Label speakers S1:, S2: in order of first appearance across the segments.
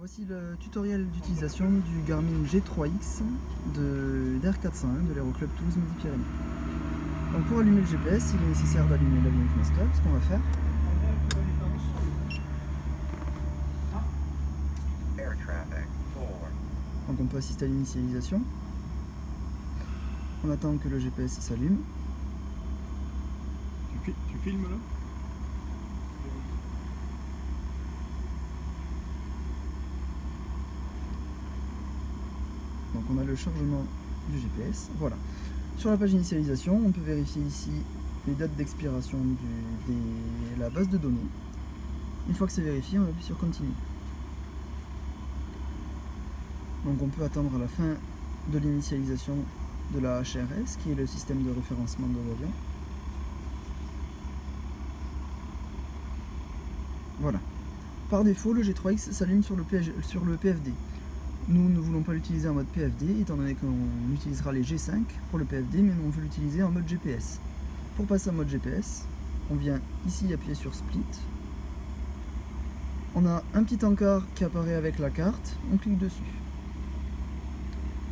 S1: voici le tutoriel d'utilisation du Garmin G3X d'R401 de l'Aéroclub Toulouse Midi-Pyrénées. Donc pour allumer le GPS, il est nécessaire d'allumer l'avionics master, ce qu'on va faire. Donc on peut assister à l'initialisation. On attend que le GPS s'allume.
S2: Tu filmes là?
S1: Donc on a le chargement du GPS, voilà. Sur la page initialisation, on peut vérifier ici les dates d'expiration de la base de données. Une fois que c'est vérifié, on appuie sur Continue. Donc on peut attendre à la fin de l'initialisation de la HRS, qui est le système de référencement de l'avion. Voilà. Par défaut, le G3X s'allume sur le PFD. Nous ne voulons pas l'utiliser en mode PFD, étant donné qu'on utilisera les G5 pour le PFD, mais nous on veut l'utiliser en mode GPS. Pour passer en mode GPS, on vient ici appuyer sur Split. On a un petit encart qui apparaît avec la carte, on clique dessus.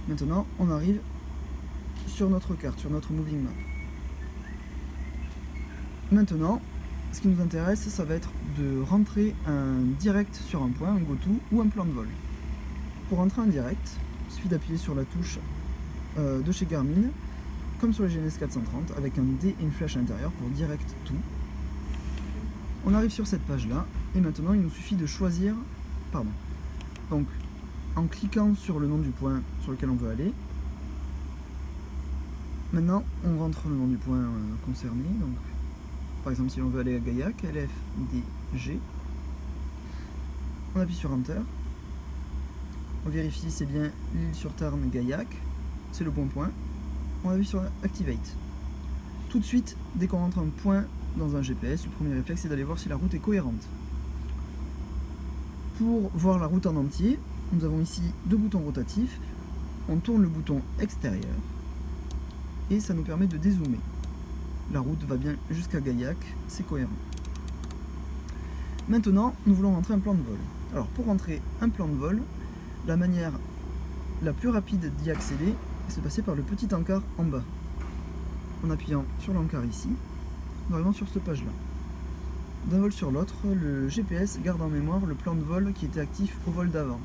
S1: Maintenant, on arrive sur notre carte, sur notre Moving Map. Maintenant, ce qui nous intéresse, ça va être de rentrer un direct sur un point, un go-to ou un plan de vol. Pour rentrer en direct, il suffit d'appuyer sur la touche de chez Garmin, comme sur les GNS 430, avec un D et une flèche à l'intérieur pour direct tout. On arrive sur cette page-là, et maintenant il nous suffit de choisir, donc en cliquant sur le nom du point sur lequel on veut aller. Maintenant, on rentre le nom du point concerné, donc par exemple si on veut aller à Gaillac, LFDG, on appuie sur Enter. On vérifie c'est bien l'île sur Tarn Gaillac, c'est le bon point. On appuie sur Activate. Tout de suite, dès qu'on rentre un point dans un GPS, le premier réflexe c'est d'aller voir si la route est cohérente. Pour voir la route en entier, nous avons ici deux boutons rotatifs. On tourne le bouton extérieur et ça nous permet de dézoomer. La route va bien jusqu'à Gaillac, c'est cohérent. Maintenant, nous voulons rentrer un plan de vol. Alors pour rentrer un plan de vol, la manière la plus rapide d'y accéder, c'est de passer par le petit encart en bas. En appuyant sur l'encart ici, nous arrivons sur cette page-là. D'un vol sur l'autre, le GPS garde en mémoire le plan de vol qui était actif au vol d'avant.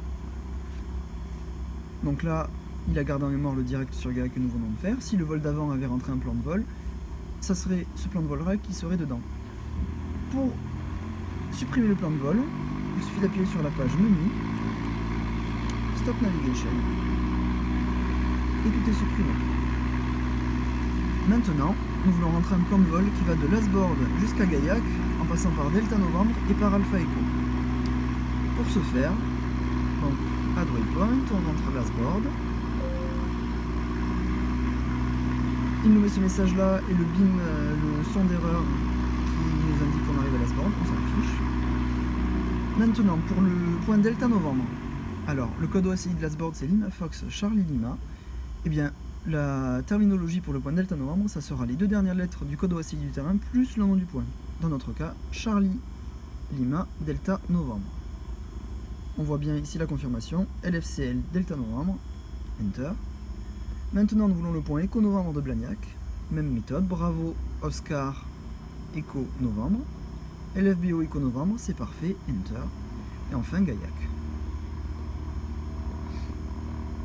S1: Donc là, il a gardé en mémoire le direct sur Gaillac que nous venons de faire. Si le vol d'avant avait rentré un plan de vol, ça serait ce plan de vol-là qui serait dedans. Pour supprimer le plan de vol, il suffit d'appuyer sur la page menu, Stop Navigation, et tout est supprimé. Maintenant, nous voulons rentrer un plan de vol qui va de Lasbordes jusqu'à Gaillac, en passant par Delta Novembre et par Alpha Echo. Pour ce faire, donc, Add Waypoint, on rentre Lasbordes. Il nous met ce message là et le BIM, le son d'erreur qui nous indique qu'on arrive à Lasbordes, on s'en fiche. Maintenant, pour le point Delta Novembre, alors le code OACI de Lasbordes c'est Lima Fox Charlie Lima. Eh bien, la terminologie pour le point Delta Novembre, ça sera les deux dernières lettres du code OACI du terrain plus le nom du point. Dans notre cas, Charlie Lima Delta Novembre. On voit bien ici la confirmation, LFCL Delta Novembre, Enter. Maintenant nous voulons le point Echo Novembre de Blagnac, même méthode, Bravo Oscar Echo Novembre, LFBO Echo Novembre, c'est parfait, Enter. Et enfin Gaillac.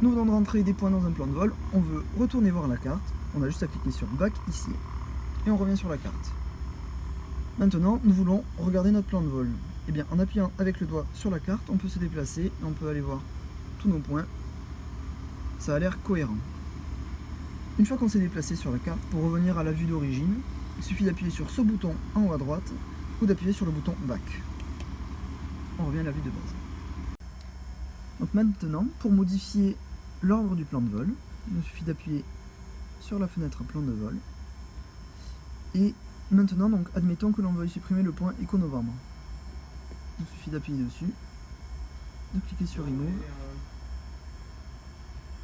S1: Nous venons de rentrer des points dans un plan de vol, on veut retourner voir la carte, on a juste à cliquer sur Back ici, et on revient sur la carte. Maintenant, nous voulons regarder notre plan de vol. Eh bien, en appuyant avec le doigt sur la carte, on peut se déplacer, et on peut aller voir tous nos points. Ça a l'air cohérent. Une fois qu'on s'est déplacé sur la carte, pour revenir à la vue d'origine, il suffit d'appuyer sur ce bouton en haut à droite, ou d'appuyer sur le bouton Back. On revient à la vue de base. Donc maintenant, pour modifier l'ordre du plan de vol, il nous suffit d'appuyer sur la fenêtre plan de vol. Et maintenant, donc, admettons que l'on veuille supprimer le point Echo Novembre. Il suffit d'appuyer dessus, de cliquer sur Remove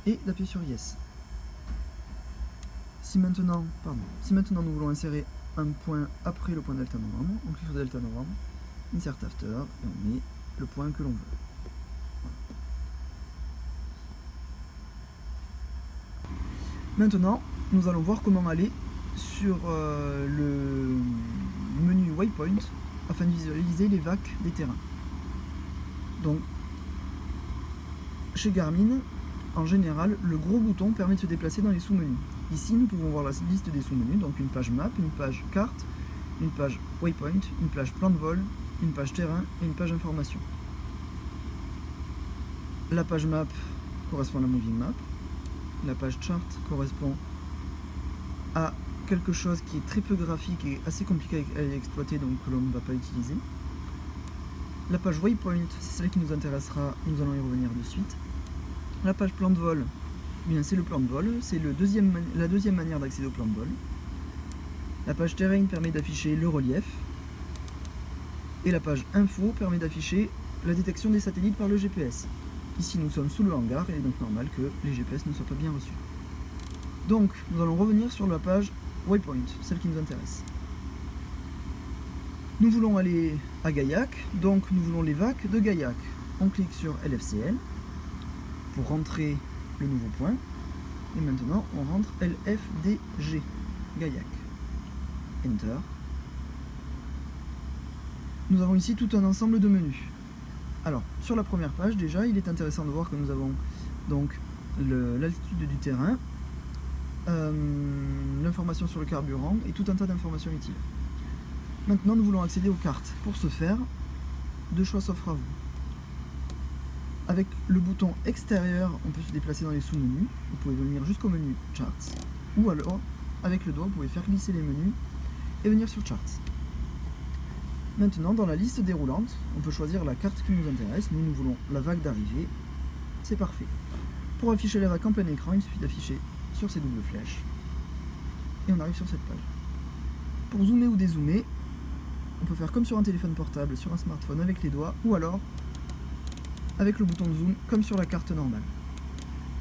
S1: et d'appuyer sur Yes. Si maintenant nous voulons insérer un point après le point Delta Novembre, on clique sur Delta Novembre, Insert After et on met le point que l'on veut. Voilà. Maintenant, nous allons voir comment aller sur le menu Waypoint afin de visualiser les VAC des terrains. Donc, chez Garmin, en général, le gros bouton permet de se déplacer dans les sous-menus. Ici, nous pouvons voir la liste des sous-menus, donc une page map, une page carte, une page Waypoint, une page plan de vol, une page terrain et une page information. La page map correspond à la moving map. La page chart correspond à quelque chose qui est très peu graphique et assez compliqué à exploiter, donc que l'on ne va pas utiliser. La page Waypoint, c'est celle qui nous intéressera, nous allons y revenir de suite. La page plan de vol, eh bien c'est le plan de vol, c'est la deuxième manière d'accéder au plan de vol. La page terrain permet d'afficher le relief. Et la page info permet d'afficher la détection des satellites par le GPS. Ici nous sommes sous le hangar et il est donc normal que les GPS ne soient pas bien reçus. Donc nous allons revenir sur la page Waypoint, celle qui nous intéresse. Nous voulons aller à Gaillac, donc nous voulons les VAC de Gaillac. On clique sur LFCL pour rentrer le nouveau point. Et maintenant on rentre LFDG, Gaillac. Enter. Nous avons ici tout un ensemble de menus. Alors, sur la première page, déjà, il est intéressant de voir que nous avons donc l'altitude du terrain, l'information sur le carburant et tout un tas d'informations utiles. Maintenant, nous voulons accéder aux cartes. Pour ce faire, deux choix s'offrent à vous. Avec le bouton extérieur, on peut se déplacer dans les sous-menus. Vous pouvez venir jusqu'au menu Charts. Ou alors, avec le doigt, vous pouvez faire glisser les menus et venir sur Charts. Maintenant, dans la liste déroulante, on peut choisir la carte qui nous intéresse. Nous voulons la vague d'arrivée. C'est parfait. Pour afficher la vague en plein écran, il suffit d'afficher sur ces doubles flèches. Et on arrive sur cette page. Pour zoomer ou dézoomer, on peut faire comme sur un téléphone portable, sur un smartphone avec les doigts, ou alors avec le bouton de zoom, comme sur la carte normale.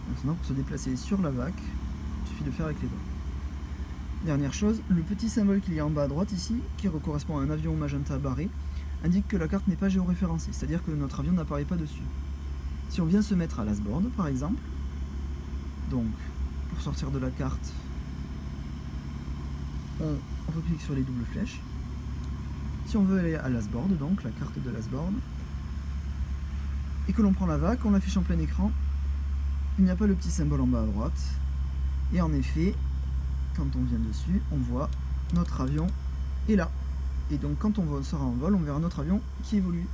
S1: Maintenant, pour se déplacer sur la vague, il suffit de faire avec les doigts. Dernière chose, le petit symbole qu'il y a en bas à droite ici, qui correspond à un avion magenta barré, indique que la carte n'est pas géoréférencée, c'est-à-dire que notre avion n'apparaît pas dessus. Si on vient se mettre à l'asboard, par exemple, donc pour sortir de la carte, on reclique sur les doubles flèches. Si on veut aller à l'asboard, donc la carte de l'asboard, et que l'on prend la vague, on l'affiche en plein écran, il n'y a pas le petit symbole en bas à droite, et en effet, quand on vient dessus, on voit notre avion est là. Et donc quand on sera en vol, on verra notre avion qui évolue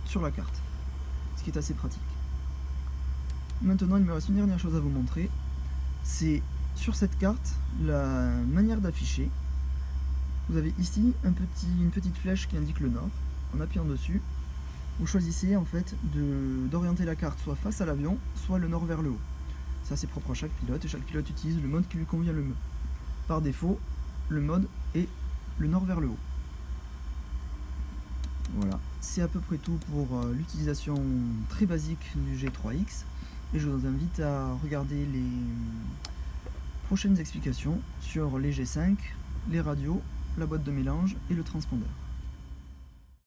S1: sur la carte. Ce qui est assez pratique. Maintenant, il me reste une dernière chose à vous montrer. C'est sur cette carte, la manière d'afficher. Vous avez ici une petite flèche qui indique le nord. En appuyant dessus, vous choisissez en fait d'orienter la carte soit face à l'avion, soit le nord vers le haut. Ça c'est propre à chaque pilote et chaque pilote utilise le mode qui lui convient le mieux. Par défaut, le mode est le nord vers le haut. Voilà, c'est à peu près tout pour l'utilisation très basique du G3X et je vous invite à regarder les prochaines explications sur les G5, les radios, la boîte de mélange et le transpondeur.